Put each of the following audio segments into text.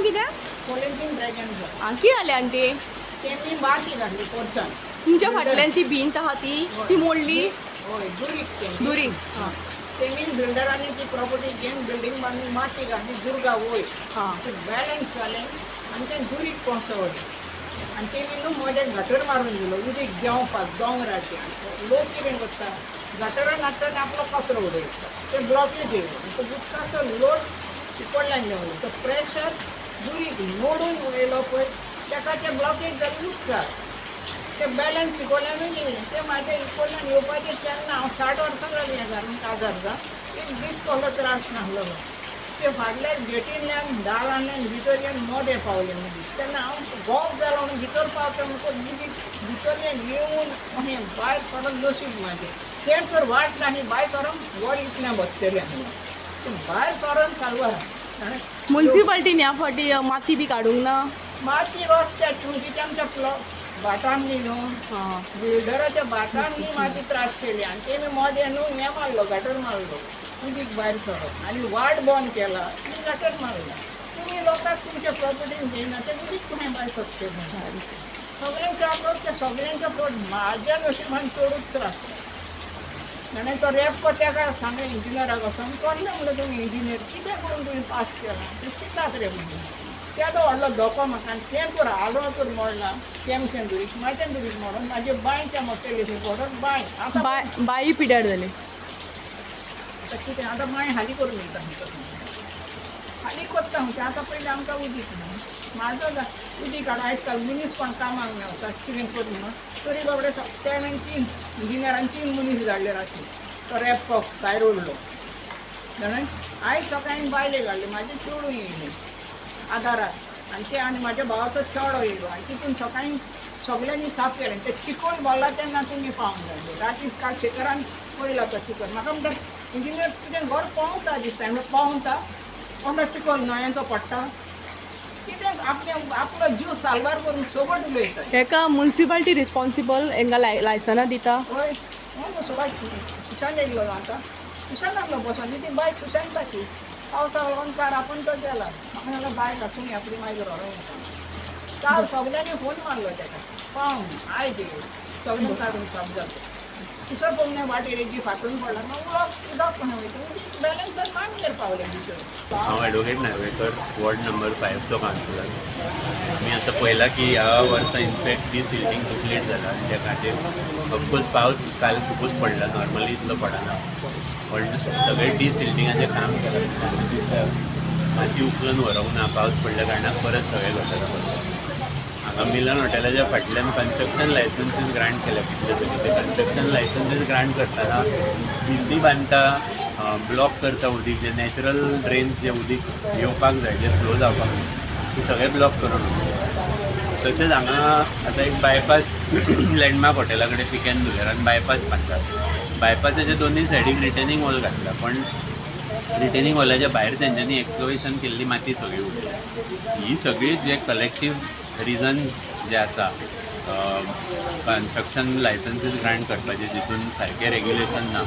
कित्याक? Polythene dragon आंकी जाले आंटी ते मी माती घातली पोरसान. तुमच्या फाटल्यान ती भिंत आहा ती मोडली होय दुरीक ते दुरी तेमी बिल्डरांनी ती प्रॉपर्टी घेऊन बिल्डिंग बांधून माती घातली दुर्गा वयर हां ते बॅलन्स जालें आनी तें दुरीक पोसवलें आनी तेमी न्हू मदें गटर मारून दिलो उदीक देंवपाक दोंगराचें लोक कितें करता गटरान हाडटा आपलो कचरो उडयता ते ब्लॉकेज येयलो तो उदकाचो लोड चिकोडल्यान देंवलो तो प्रेशर दुरीक मोडून वयलो पळय ताका ते ब्लॉकेज जालें उदकाक ते बॅलन्स इकोल्यानूय येयलें ते म्हाजे इकोल्यान येवपाचें तेन्ना हांव 60 वर्सां जालीं हें घालून काजारचा एक दीस कसलो त्रास नाहलो ते फाटल्या गेटींतल्यान दारांतल्यान भितर येवन मोदें पावलें मदीं तेन्ना हांव गोफ जालो म्हणून भितर पावता म्हणून उदीक भितरल्यान येवन अशें भायर सरप नशीब म्हाजें तें तर वाट नाही भायर सरप वर इतलें बसतलें पूण भायर सरोन सालवार म्युन्सिपाल्टीन ह्या फावटी माती बी काडूंक ना माती रस्त्याची म्हणजे तेमच्या भाटांनी न्हू बिल्डराच्या भाटांनी माती त्रास केली आनी तेमी मोदें न्हू हें मारलो गटर मारलो उदीक भायर सरप आनी वाट बंद केला आनी गटर मारला तुमी लोकांक तुमच्या प्रॉपर्टीन घेयना ते उदीक तुमी भायर सरचे सगळ्यांचो आपलो ते सगळ्यांचो प्लॉट म्हाज्या नशिबान चडूच त्रास आनी तो रेप तेका सांगलें इंजिनियराक वचून कोल्लें म्हणलें तुमी इंजिनियर कित्याक करून तुमी पास केला ते चिंतात रे म्हणून त्याचो व्हडलो धोको म्हाका आनी तें तर हाडो तर मोडला तेमचें दुरीक म्हाजें दुरीक मोडोन म्हाजे बांयच्या मोटेली थंय पडोन बांय आतां बाई पिड्यार जाली आतां कितें आतां बांय हाली करून वयता हाली करता म्हणजे आतां पयलीं आमकां उदीक न्हू म्हाजो उदीक हाड आयज काल मनीस कोण कामाक मेवता कितें करूं म्हणून तरी बाबडे तेणें 3 इंजिनियरान 3 मनीस धाडले राती तो रेप भायर उरलो जाणा आयज सकाळीं बायले घाडले म्हाजें चेडूं येयलें आदाराक आनी ते आनी म्हाज्या भावाचो चेडो येयलो आनी तितून सकाळीं सगळ्यांनी साफ केलें ते चिकोल भरला तेन्ना तुमी पावंक जाय राती काल शेकरान पयला तो चिकोल म्हाका म्हणटा इंजिनियर तुजें घर पावता दिसता म्हणल्यार पावता कोणा चिकोल न्हंयेचो पडटा कितें आपलो जीव सालवार करून सोबत उलयता हेका म्युन्सिपाल्टी रिस्पॉन्सिबल हेंका लायसनां दिता हय सोबत सुशांत येयलो आतां सुशांत लागलो बसोन ती बायक सुशांत ताकी पावसा लागून कार आपण तो गेला म्हाका म्हणल्यार बायक आसून आपली मागीर व्हरोंक काल सगळ्यांनी फोन मारलो ताका पावून आयज येयलो सगळें काडून साफ जाता दुसरो पोवण्या वाटेर जी फाटून पडला उदक खंय वयता बॅलन्सान मांडलेर पावले भितर हांव एडवोकेट नार्वेकर वॉर्ड नंबर 5 चो कावन्सिलर मी आतां पळयलां की ह्या वर्सा इनफॅक्ट ती सिल्टींग खूब लेट जाला त्या खातीर ऑफकोर्स पावस काल खूबच पडला नॉर्मली इतलो पडना पण सगळे डी सिल्टिंगाचें काम केलां माती उखलून व्हरोंक ना पावस पडल्या कारणान परत सगळे गटर पडले हांगा मिलन हॉटेलाच्या फाटल्यान कन्स्ट्रक्शन लायसन्सीस ग्रांट केल्या कितले तरी ते कन्स्ट्रक्शन लायसन्सीस ग्रांट करतना भिंती बांदता ब्लॉक करता उदीक जे नॅचरल ड्रेन्स जे उदीक येवपाक जाय जे फ्लो जावपाक जाय ते सगळे ब्लॉक करून तशेंच हांगा आतां एक बायपास लँडमार्क हॉटेला कडेन पिकेन धुलेरान बायपास बांदतात बायपासाच्या दोनूय सायडीक रिटेनिंग वॉल घातला पण रिटेनिंग वॉलाच्या भायर तेंच्यांनी एक्सकवेशन केल्ली माती सगळी उडली ही सगळी जे कलेक्टीव रिजन जे आसा कन्स्ट्रक्शन लायसन्सीस ग्रांट करपाचे जितून सारकें रेग्युलेशन ना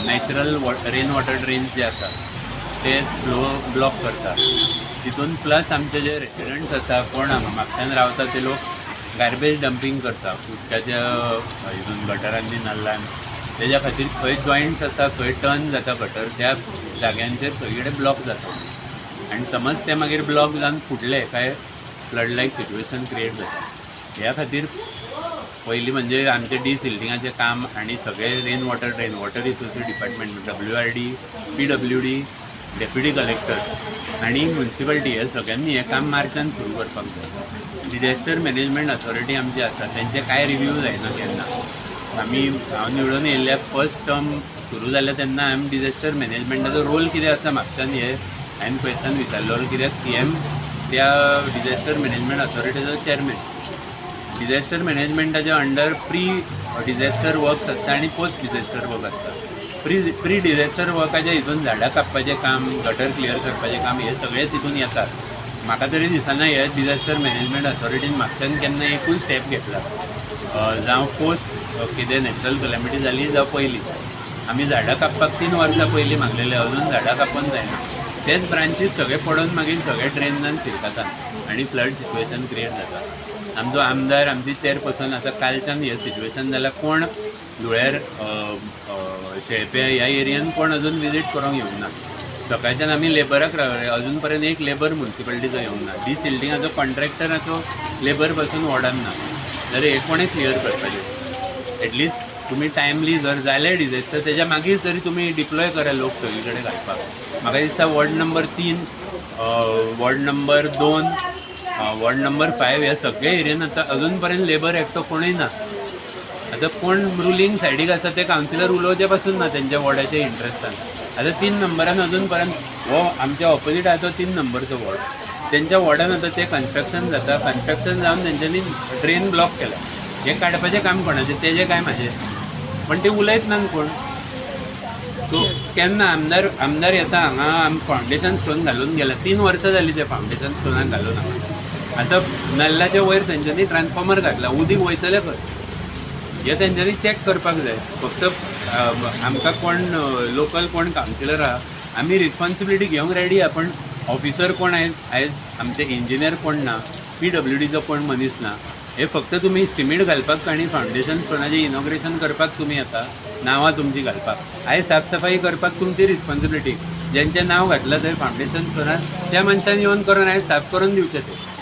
नॅचरल रेन वॉटर ड्रेन्स जे आसा ते फ्लो ब्लॉक करतात तितून प्लस आमचे जे रेसिडेंट्स आसा कोण हांगा म्हापशान रावता ते लोक गार्बेज डंपींग करता उदकाच्या हितून गटरांनी नल्लान तेज्या खातीर खंय जॉयंट्स आसा खंय टर्न जाता गटर त्या जाग्यांचेर सगळे कडेन ब्लॉक जाता आनी समज ते मागीर ब्लॉक जावन फुटले काय फ्लड लायक सिट्युएशन क्रिएट जाता ह्या खातीर पयलीं म्हणजे आमचें डी सिल्टिंगाचें काम आनी सगळे rain water resources department WRD PWD deputy collector आनी म्युन्सिपाल्टी हे सगळ्यांनी हें काम मार्चान सुरू करपाक जाय डिझॅस्टर मॅनेजमेंट ऑथॉरिटी आमची आसा तेंचे कांय रिव्यू जायना केन्ना हांव निवडून येयल्ल्या फर्स्ट टर्म सुरू जाल्या तेन्ना हांवें डिझॅस्टर मॅनेजमेंटाचो रोल कितें आसा म्हापशान हे हांवें क्वेश्चन विचारलो कित्याक CM त्या डिझॅस्टर मॅनेजमेंट ऑथॉरिटीचो चेअरमॅन डिझॅस्टर मॅनेजमेंटाच्या अंडर प्री डिझॅस्टर वर्क्स आसता आनी पोस्ट डिझॅस्टर वर्क आसता प्री डिझॅस्टर वर्काच्या हितून झाडां कापपाचें काम गटर क्लियर करपाचें काम हे सगळेच हितून येतात म्हाका तरी दिसना हे डिझॅस्टर मॅनेजमेंट ऑथॉरिटीन म्हापशान केन्ना एकूच स्टेप घेतला जावं पोस्ट कितें नॅचरल कॅलॅमिटी जाली जावं पयलीं आमी झाडां कापपाक 3 वर्सां पयलीं मागलेले अजून झाडां कापून जायना तेच ब्रांचीस सगळे पडून मागीर सगळे ड्रेनान शिरकतात आनी फ्लड सिच्युएशन क्रिएट जाता. आमचो आमदार आमची चेअरपर्सन आतां कालच्यान हें सिच्युएशन जाल्यार कोण धुळेर शेळपे ह्या एरियान कोण अजून विजीट करूंक येवंक ना. सकाळच्यान आमी लेबराक रावले, अजून पर्यंत एक लेबर म्युन्सिपालिटीचो येवंक ना. डिसिल्डिंगाचो कॉन्ट्रॅक्टराचो लेबर पासून वॉर्डान ना. जाल्यार हे कोणें क्लियर करपाचें. एटलिस्ट तुमी टायमली जर जाले डिझास्टर तेच्या मागीर तरी तुमी डिप्लॉय करा लोक सगळे कडेन घालपाक. म्हाका दिसता ward number 3, ward number 2, ward number 5 ह्या सगळ्या एरियान आतां अजून पर्यंत लेबर एकटो कोणूय ना. आतां कोण रुलींग सायडीक आसा ते कावन्सिलर उलोवचे पासून ना तेंच्या वॉर्डाच्या इंट्रस्टान. आतां 3 नंबरान अजून पर्यंत हो आमच्या ऑपोजीट आहा तो 3 नंबरचो वॉर्ड, तेंच्या वॉर्डान आतां ते कन्स्ट्रक्शन जाता. कन्स्ट्रक्शन जावन तेंच्यांनी ड्रेन ब्लॉक केला. हे काडपाचें काम कोणाचें, तेजें काय म्हाजें, पण ते उलयत ना कोण. सो केन्ना आमदार येता हांगा फावंडेशन स्टोन घालून गेला. 3 वर्सां जालीं ते फावंडेशन स्टोनाक घालून हांगा. आतां नल्लाच्या वयर तेंच्यांनी ट्रान्सफॉर्मर घातला, उदीक वयतलें खंय हे तेंच्यांनी चॅक करपाक जाय. फक्त आमकां कोण लोकल कोण कावन्सिलर आहा आमी रिस्पॉन्सिबिलिटी घेवंक रेडी आहा, पण ऑफिसर कोण आयज आमचे इंजिनियर कोण ना, PWDचो कोण मनीस ना. हे फक्त तुमी सिमीट घालपाक आनी फावंडेशन स्टोनाचें इनॉग्रेशन करपाक तुमी येता, नांवां तुमची घालपाक. आयज साफसफाई करपाक तुमची रिस्पॉन्सिबिलिटी. जेंचें नांव घातलां थंय फावंडेशन स्टोनार त्या मनशान येवन करून आयज साफ करून दिवचें ते.